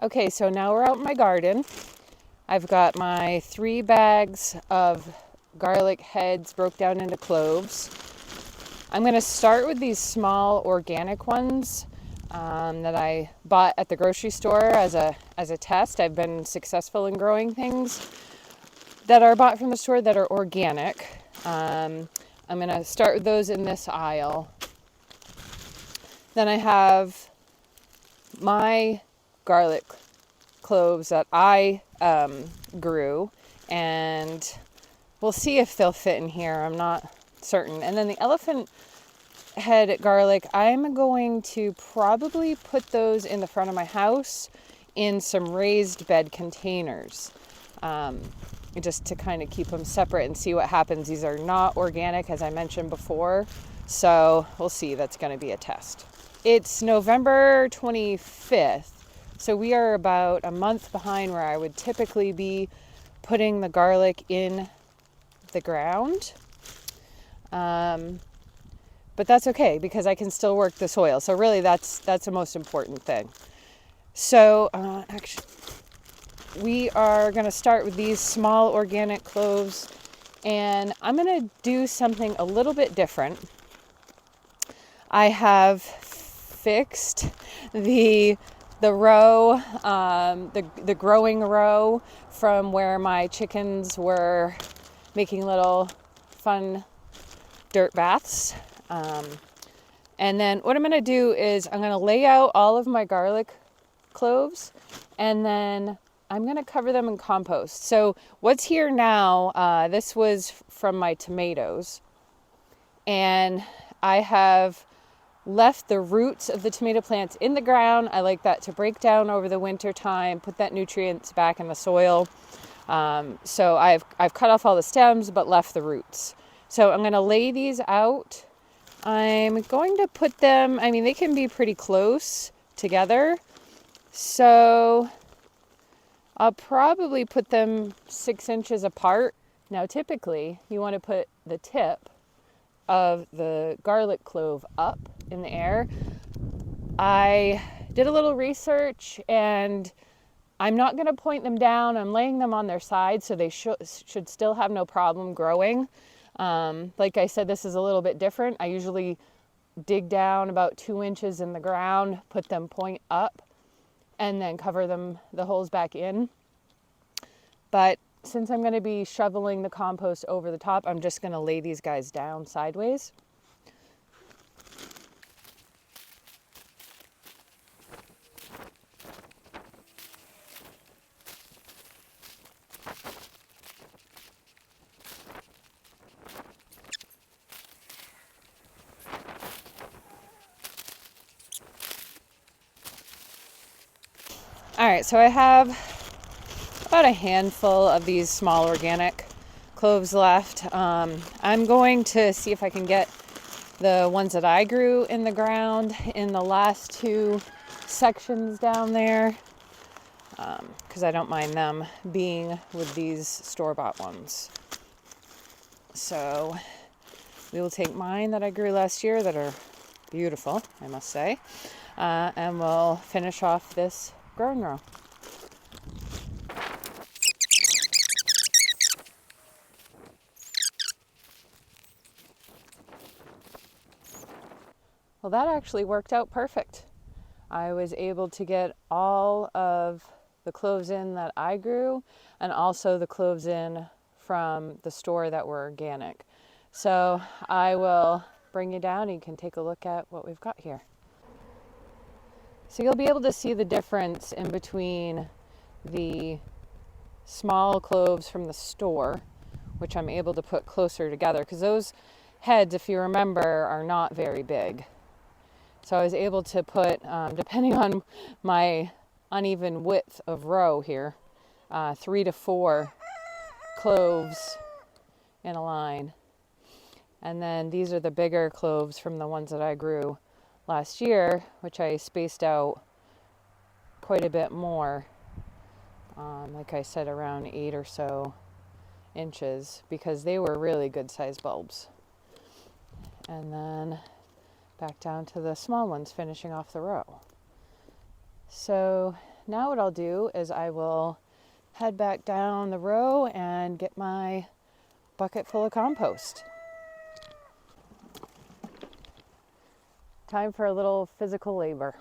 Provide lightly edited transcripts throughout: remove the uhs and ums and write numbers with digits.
Okay, so now we're out in my garden. I've got my 3 bags of garlic heads broke down into cloves. I'm going to start with these small organic ones that I bought at the grocery store as a test. I've been successful in growing things that are bought from the store that are organic. I'm going to start with those in this aisle. Then I have my garlic cloves that I grew, and we'll see if they'll fit in here. I'm not certain. And then the elephant head garlic, I'm going to probably put those in the front of my house in some raised bed containers, just to kind of keep them separate and see what happens. These are not organic, as I mentioned before, so we'll see. That's going to be a test. It's November 25th, so we are about a month behind where I would typically be putting the garlic in the ground. But that's okay because I can still work the soil. So really that's the most important thing. So actually, we are going to start with these small organic cloves, and I'm going to do something a little bit different. I have fixed the row, the growing row from where my chickens were making little fun dirt baths. And then what I'm going to do is I'm going to lay out all of my garlic cloves, and then I'm going to cover them in compost. So what's here now, this was from my tomatoes, and I have left the roots of the tomato plants in the ground. I like that to break down over the winter time, put that nutrients back in the soil. So I've cut off all the stems but left the roots. So I'm going to lay these out. I'm going to put them, they can be pretty close together. So I'll probably put them 6 inches apart. Now typically you want to put the tip of the garlic clove up in the air. I did a little research, and I'm not going to point them down. I'm laying them on their side, so they should still have no problem growing. Like I said, this is a little bit different. I usually dig down about 2 inches in the ground, put them point up, and then cover the holes back in. But since I'm going to be shoveling the compost over the top, I'm just going to lay these guys down sideways. All right, so I have about a handful of these small organic cloves left. I'm going to see if I can get the ones that I grew in the ground in the last 2 sections down there, because I don't mind them being with these store-bought ones. So we will take mine that I grew last year that are beautiful, I must say, and we'll finish off this growing row. Well, that actually worked out perfect. I was able to get all of the cloves in that I grew, and also the cloves in from the store that were organic. So I will bring you down and you can take a look at what we've got here. So you'll be able to see the difference in between the small cloves from the store, which I'm able to put closer together, because those heads, if you remember, are not very big. So I was able to put, depending on my uneven width of row here, 3 to 4 cloves in a line. And then these are the bigger cloves from the ones that I grew last year, which I spaced out quite a bit more, like I said, around 8 or so inches, because they were really good sized bulbs. And then back down to the small ones finishing off the row. So now what I'll do is I will head back down the row and get my bucket full of compost. Time for a little physical labor.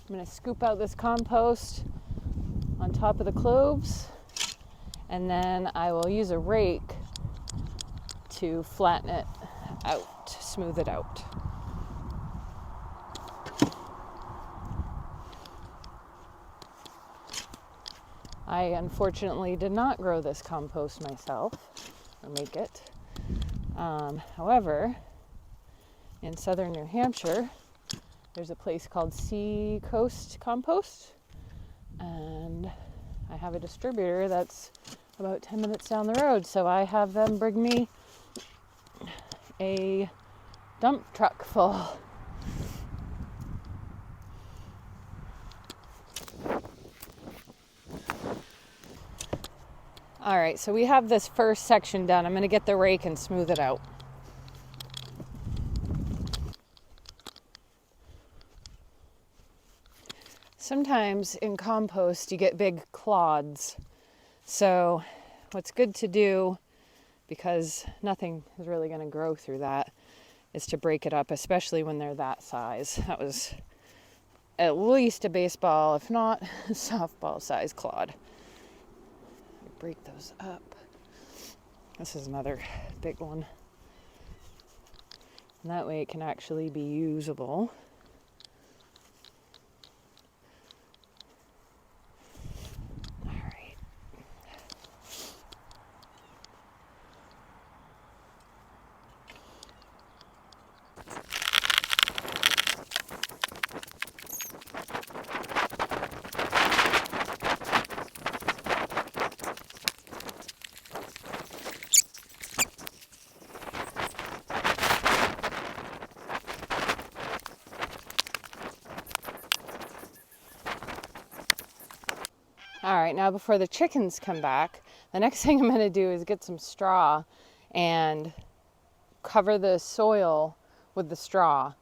I'm going to scoop out this compost on top of the cloves, and then I will use a rake to flatten it out, smooth it out. I unfortunately did not grow this compost myself, or make it. However, in southern New Hampshire, there's a place called Sea Coast Compost, and I have a distributor that's about 10 minutes down the road, so I have them bring me a dump truck full. All right, so we have this first section done. I'm going to get the rake and smooth it out. Sometimes in compost you get big clods. So what's good to do, because nothing is really going to grow through that, is to break it up, especially when they're that size. That was at least a baseball, if not a softball size clod. Break those up. This is another big one. And that way it can actually be usable. All right. All right, now before the chickens come back, the next thing I'm going to do is get some straw and cover the soil with the straw.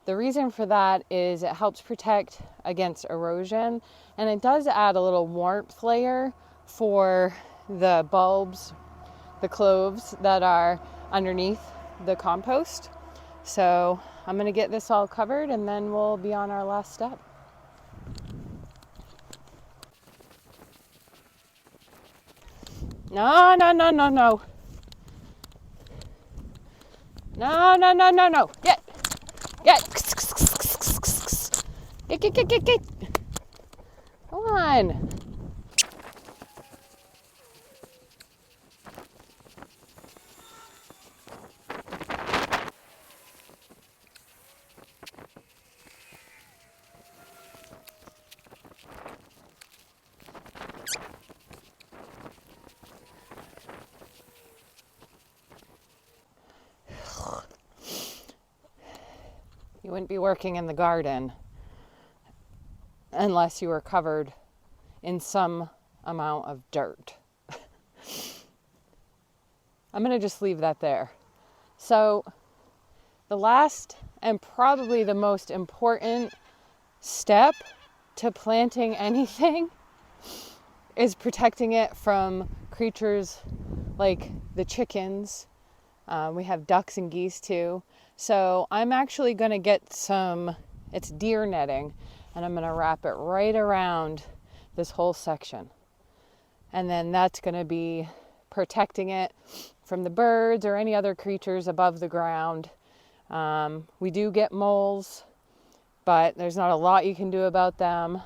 The reason for that is it helps protect against erosion, and it does add a little warmth layer for the bulbs, the cloves that are underneath the compost. So I'm going to get this all covered, and then we'll be on our last step. No, no, no, no, no. No, no, no, no, no. Get. Get. Come on. You wouldn't be working in the garden unless you were covered in some amount of dirt. I'm going to just leave that there. So the last and probably the most important step to planting anything is protecting it from creatures like the chickens. We have ducks and geese too. So I'm actually going to get it's deer netting, and I'm going to wrap it right around this whole section. And then that's going to be protecting it from the birds or any other creatures above the ground. We do get moles, but there's not a lot you can do about them.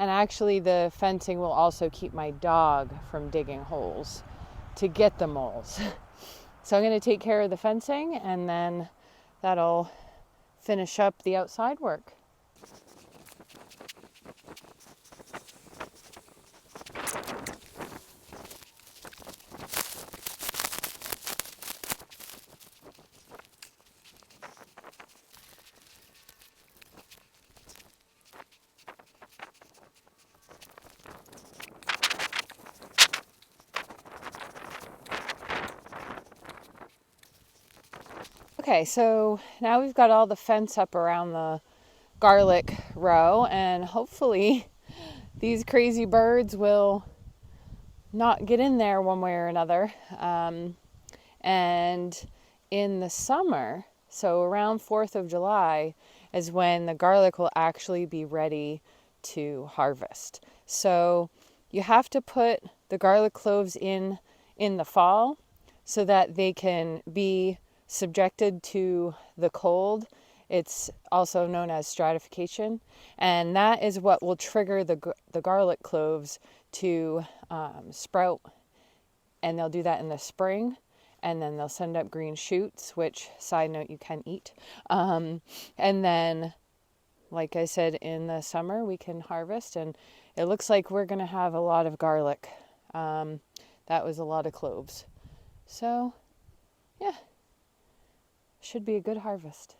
And actually the fencing will also keep my dog from digging holes to get the moles. So I'm going to take care of the fencing, and then that'll finish up the outside work. Okay, so now we've got all the fence up around the garlic row, and hopefully these crazy birds will not get in there one way or another. And in the summer, so around 4th of July, is when the garlic will actually be ready to harvest. So you have to put the garlic cloves in the fall so that they can be subjected to the cold. It's also known as stratification, and that is what will trigger the garlic cloves to sprout, and they'll do that in the spring, and then they'll send up green shoots, which, side note, you can eat. And then, like I said, in the summer we can harvest, and it looks like we're going to have a lot of garlic. That was a lot of cloves. So, yeah, should be a good harvest.